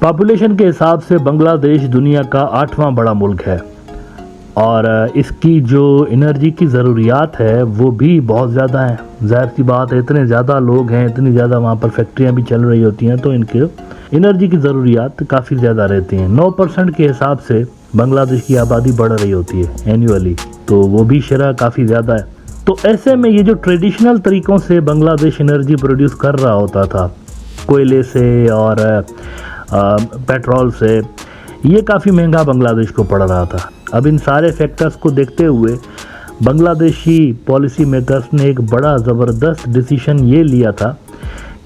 Population के हिसाब से बांग्लादेश दुनिया का 8वां बड़ा मुल्क है और इसकी जो एनर्जी की ज़रूरियात है वो भी बहुत ज़्यादा है। ज़ाहिर सी बात है, इतने ज़्यादा लोग हैं, इतनी ज़्यादा वहाँ पर फैक्ट्रियाँ भी चल रही होती हैं, तो इनके एनर्जी की ज़रूरियात काफ़ी ज़्यादा रहती हैं। 9% के हिसाब से बांग्लादेश की आबादी बढ़ रही होती है एनुअली, तो वो भी शरह काफ़ी ज़्यादा है। तो ऐसे में ये जो ट्रेडिशनल तरीक़ों से बांग्लादेश एनर्जी प्रोड्यूस कर रहा होता था, कोयले से और पेट्रोल से, ये काफ़ी महंगा बांग्लादेश को पड़ रहा था। अब इन सारे फैक्टर्स को देखते हुए बांग्लादेशी पॉलिसी मेकर्स ने एक बड़ा ज़बरदस्त डिसीजन ये लिया था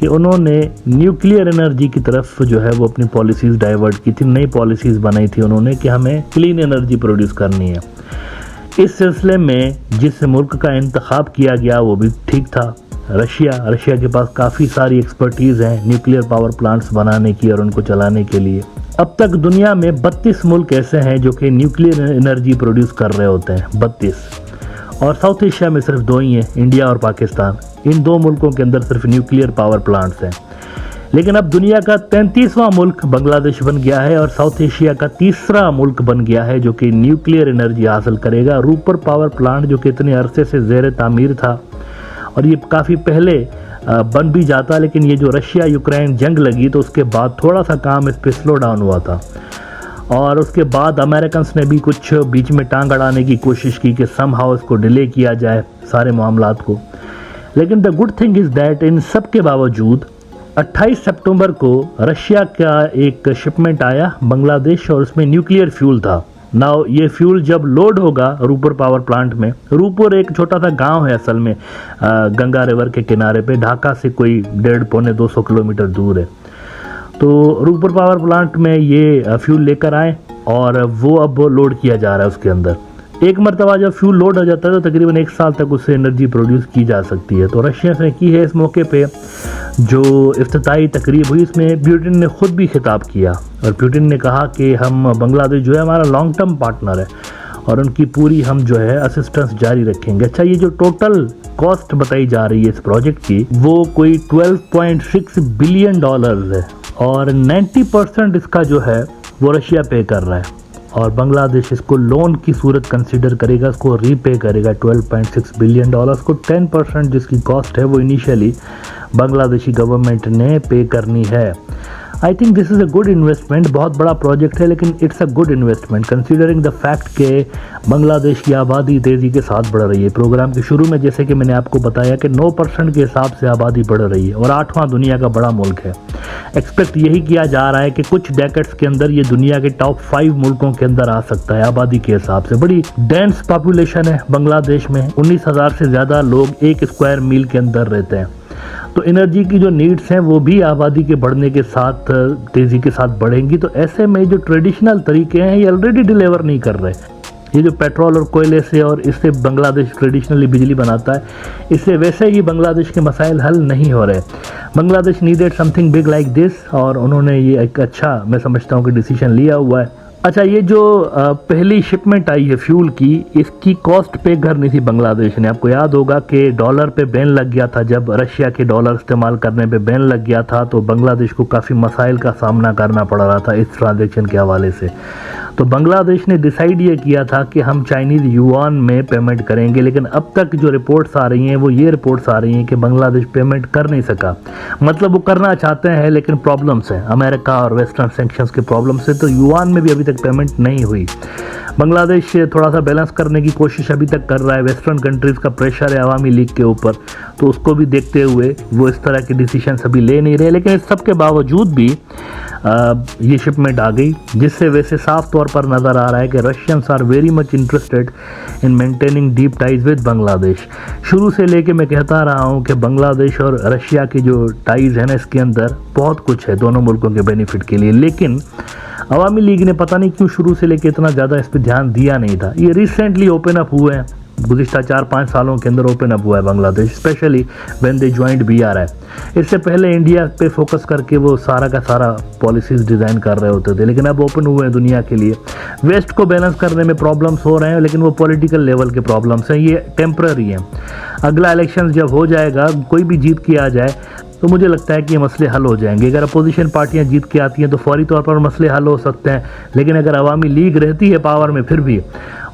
कि उन्होंने न्यूक्लियर एनर्जी की तरफ जो है वो अपनी पॉलिसीज़ डाइवर्ट की थी। नई पॉलिसीज़ बनाई थी उन्होंने कि हमें क्लीन एनर्जी प्रोड्यूस करनी है। इस सिलसिले में जिस मुल्क का इंतखाब किया गया वो भी ठीक था, रशिया के पास काफ़ी सारी एक्सपर्टीज़ है न्यूक्लियर पावर प्लांट्स बनाने की और उनको चलाने के लिए। अब तक दुनिया में 32 मुल्क ऐसे हैं जो कि न्यूक्लियर एनर्जी प्रोड्यूस कर रहे होते हैं, 32। और साउथ एशिया में सिर्फ 2 ही हैं, इंडिया और पाकिस्तान। इन 2 मुल्कों के अंदर सिर्फ न्यूक्लियर पावर प्लांट्स हैं। लेकिन अब दुनिया का 33वां मुल्क बांग्लादेश बन गया है और साउथ एशिया का 3रा मुल्क बन गया है जो कि न्यूक्लियर एनर्जी हासिल करेगा। रूपर पावर प्लांट जो कि इतने अरसे से ज़ेर तामीर था और ये काफ़ी पहले बन भी जाता, लेकिन ये जो रशिया यूक्रेन जंग लगी तो उसके बाद थोड़ा सा काम इस पर स्लो डाउन हुआ था और उसके बाद अमेरिकन ने भी कुछ बीच में टांग अड़ाने की कोशिश की कि समहाउ इसको डिले किया जाए सारे मामलात को। लेकिन the good thing is that in सब के बावजूद 28 सितंबर को रशिया का एक शिपमेंट आया बांग्लादेश और उसमें न्यूक्लियर फ्यूल था। नाउ ये फ्यूल जब लोड होगा रूपर पावर प्लांट में, रूपर एक छोटा सा गांव है असल में, गंगा रिवर के किनारे पे, ढाका से कोई 1.5-200 किलोमीटर दूर है। तो रूपर पावर प्लांट में ये फ्यूल लेकर आए और वो अब लोड किया जा रहा है उसके अंदर। एक मरतबा जब फ्यूल लोड हो जाता है तो तकरीबन 1 साल तक उससे एनर्जी प्रोड्यूस की जा सकती है। तो रशिया ने की है इस मौके पे जो इफ्तिताई तकरीब हुई, इसमें पुतिन ने ख़ुद भी खिताब किया और पुतिन ने कहा कि हम बांग्लादेश जो है हमारा लॉन्ग टर्म पार्टनर है और उनकी पूरी हम जो है असिस्टेंस जारी रखेंगे। अच्छा, ये जो टोटल कॉस्ट बताई जा रही है इस प्रोजेक्ट की वो कोई $12.6 बिलियन है और 90% इसका जो है वो रशिया पे कर रहा है और बांग्लादेश इसको लोन की सूरत कंसिडर करेगा, इसको रीपे करेगा 12.6 बिलियन को। 10% जिसकी कॉस्ट है वो इनिशियली बांग्लादेशी गवर्नमेंट ने पे करनी है। I think this is a good investment. बहुत बड़ा प्रोजेक्ट है लेकिन it's a good investment considering the fact के बांग्लादेश की आबादी तेज़ी के साथ बढ़ रही है। प्रोग्राम के शुरू में जैसे कि मैंने आपको बताया कि 9% के हिसाब से आबादी बढ़ रही है और 8वां दुनिया का बड़ा मुल्क है। एक्सपेक्ट यही किया जा रहा है कि कुछ डेकेड्स के अंदर ये दुनिया के टॉप 5 मुल्कों के अंदर आ सकता है आबादी के हिसाब से। बड़ी डेंस पॉपुलेशन है बांग्लादेश में, 19,000 से ज़्यादा लोग 1 स्क्वायर मील के अंदर रहते हैं। तो एनर्जी की जो नीड्स हैं वो भी आबादी के बढ़ने के साथ तेज़ी के साथ बढ़ेंगी। तो ऐसे में जो ट्रेडिशनल तरीके हैं ये ऑलरेडी डिलीवर नहीं कर रहे। ये जो पेट्रोल और कोयले से और इससे बांग्लादेश ट्रेडिशनली बिजली बनाता है, इससे वैसे ही बांग्लादेश के मसाइल हल नहीं हो रहे। Bangladesh needed something big like this और उन्होंने ये एक अच्छा, मैं समझता हूँ कि डिसीजन लिया हुआ है। अच्छा, ये जो पहली शिपमेंट आई है फ्यूल की, इसकी कॉस्ट पे करनी थी बांग्लादेश ने। आपको याद होगा कि डॉलर पे बैन लग गया था, जब रशिया के डॉलर इस्तेमाल करने पे बैन लग गया था तो बांग्लादेश को काफ़ी मसाइल का सामना करना पड़ रहा था इस ट्रांजैक्शन के हवाले से। तो बांग्लादेश ने डिसाइड ये किया था कि हम चाइनीज़ युआन में पेमेंट करेंगे, लेकिन अब तक जो रिपोर्ट्स आ रही हैं वो ये रिपोर्ट्स आ रही हैं कि बांग्लादेश पेमेंट कर नहीं सका। मतलब वो करना चाहते हैं लेकिन प्रॉब्लम्स हैं, अमेरिका और वेस्टर्न सैंक्शंस के प्रॉब्लम से, तो युआन में भी अभी तक पेमेंट नहीं हुई। बांग्लादेश थोड़ा सा बैलेंस करने की कोशिश अभी तक कर रहा है, वेस्टर्न कंट्रीज़ का प्रेशर है अवामी लीग के ऊपर, तो उसको भी देखते हुए वो इस तरह के डिसीजन अभी ले नहीं रहे। लेकिन इस सब के बावजूद भी ये शिपमेंट आ गई, जिससे वैसे साफ तौर पर नज़र आ रहा है कि Russians are very much interested in maintaining deep ties with Bangladesh. शुरू से लेके मैं कहता रहा हूँ कि बांग्लादेश और रशिया की जो टाइज है ना, इसके अंदर बहुत कुछ है दोनों मुल्कों के बेनिफिट के लिए। लेकिन अवामी लीग ने पता नहीं क्यों शुरू से लेके इतना ज़्यादा इस पर ध्यान दिया नहीं था। ये रिसेंटली ओपन अप हुए हैं, गुज़िश्ता 4-5 सालों के अंदर ओपन अप हुआ है Bangladesh, specially when they joint BRI। इससे पहले इंडिया पे फोकस करके वो सारा का सारा पॉलिसीज़ डिज़ाइन कर रहे होते थे, लेकिन अब ओपन हुए हैं दुनिया के लिए। वेस्ट को बैलेंस करने में प्रॉब्लम्स हो रहे हैं, लेकिन वो पॉलिटिकल लेवल के प्रॉब्लम्स हैं, ये टेम्पररी हैं। अगला इलेक्शन जब हो जाएगा, कोई भी जीत के आ जाए, तो मुझे लगता है कि ये मसले हल हो जाएंगे। अगर अपोजिशन पार्टियां जीत के आती हैं तो फौरी तौर पर मसले हल हो सकते हैं, लेकिन अगर अवामी लीग रहती है पावर में फिर भी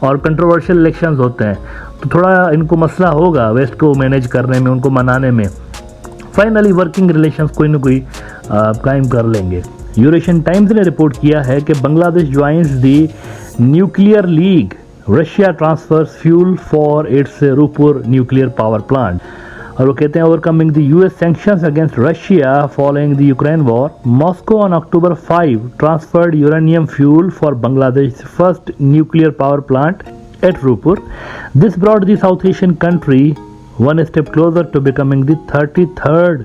और कंट्रोवर्शियल इलेक्शंस होते हैं तो थोड़ा इनको मसला होगा वेस्ट को मैनेज करने में, उनको मनाने में। फाइनली वर्किंग रिलेशंस कोई ना कोई कायम कर लेंगे। यूरेशियन टाइम्स ने रिपोर्ट किया है कि Bangladesh joins the nuclear league, Russia transfers fuel for its Rooppur nuclear power plant. और वो कहते हैं overcoming the US sanctions against Russia following the Ukraine war, Moscow ऑन October 5 transferred uranium fuel for Bangladesh first nuclear power plant at Rupur. This brought the South Asian country one step closer to becoming the 33rd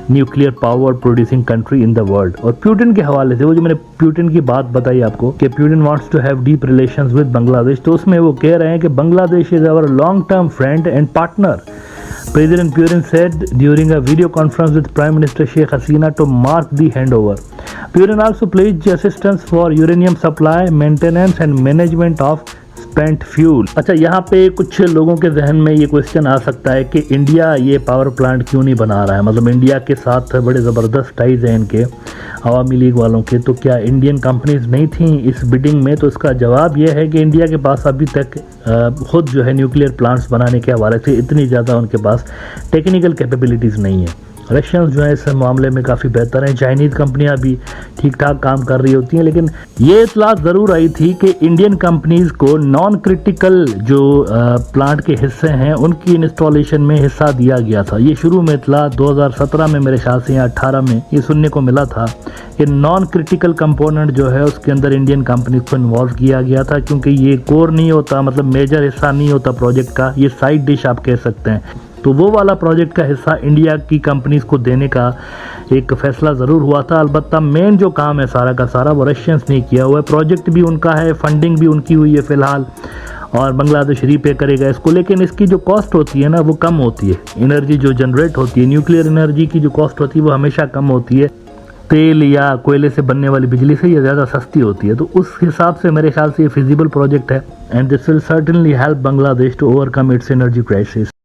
nuclear power producing country in the world. और Putin के हवाले से, वो जो मैंने Putin की बात बताई आपको कि Putin wants to have deep relations with Bangladesh, तो उसमें वो कह रहे हैं कि Bangladesh is our long term friend and partner. President Putin said during a video conference with Prime Minister Sheikh Hasina to mark the handover. Putin also pledged assistance for uranium supply, maintenance and management of spent fuel. अच्छा, यहाँ पे कुछ लोगों के जहन में ये question आ सकता है कि इंडिया ये पावर प्लांट क्यों नहीं बना रहा है, मतलब इंडिया के साथ बड़े ज़बरदस्त टाइज हैं इनके अवामी लीग वालों के, तो क्या इंडियन कंपनीज नहीं थी इस बिडिंग में? तो इसका जवाब यह है कि इंडिया के पास अभी तक खुद जो है न्यूक्लियर प्लांट्स बनाने के हवाले से इतनी ज़्यादा उनके पास टेक्निकल कैपेबिलिटीज़ नहीं है। रशियंस जो है इस मामले में काफ़ी बेहतर हैं, चाइनीज़ कंपनियां भी ठीक ठाक काम कर रही होती हैं, लेकिन ये इतला ज़रूर आई थी कि इंडियन कंपनीज़ को नॉन क्रिटिकल जो प्लांट के हिस्से हैं उनकी इंस्टॉलेशन में हिस्सा दिया गया था। ये शुरू में इतला 2017 में मेरे ख्याल से या 18 में ये सुनने को मिला था कि नॉन क्रिटिकल कंपोनेंट जो है उसके अंदर इंडियन कंपनीज को इन्वॉल्व किया गया था, क्योंकि ये कोर नहीं होता, मतलब मेजर हिस्सा नहीं होता प्रोजेक्ट का, ये साइड डिश आप कह सकते हैं। तो वो वाला प्रोजेक्ट का हिस्सा इंडिया की कंपनीज को देने का एक फैसला ज़रूर हुआ था। अलबत्ता मेन जो काम है सारा का सारा वो रशियंस ने किया हुआ है, प्रोजेक्ट भी उनका है, फंडिंग भी उनकी हुई है फ़िलहाल, और बांग्लादेश रीपे करेगा इसको, लेकिन इसकी जो कॉस्ट होती है ना वो कम होती है। एनर्जी जो जनरेट होती है, न्यूक्लियर एनर्जी की जो कॉस्ट होती है वो हमेशा कम होती है, तेल या कोयले से बनने वाली बिजली से ये ज़्यादा सस्ती होती है। तो उस हिसाब से मेरे ख्याल से ये फिजिबल प्रोजेक्ट है and this will certainly help Bangladesh to overcome its energy crisis.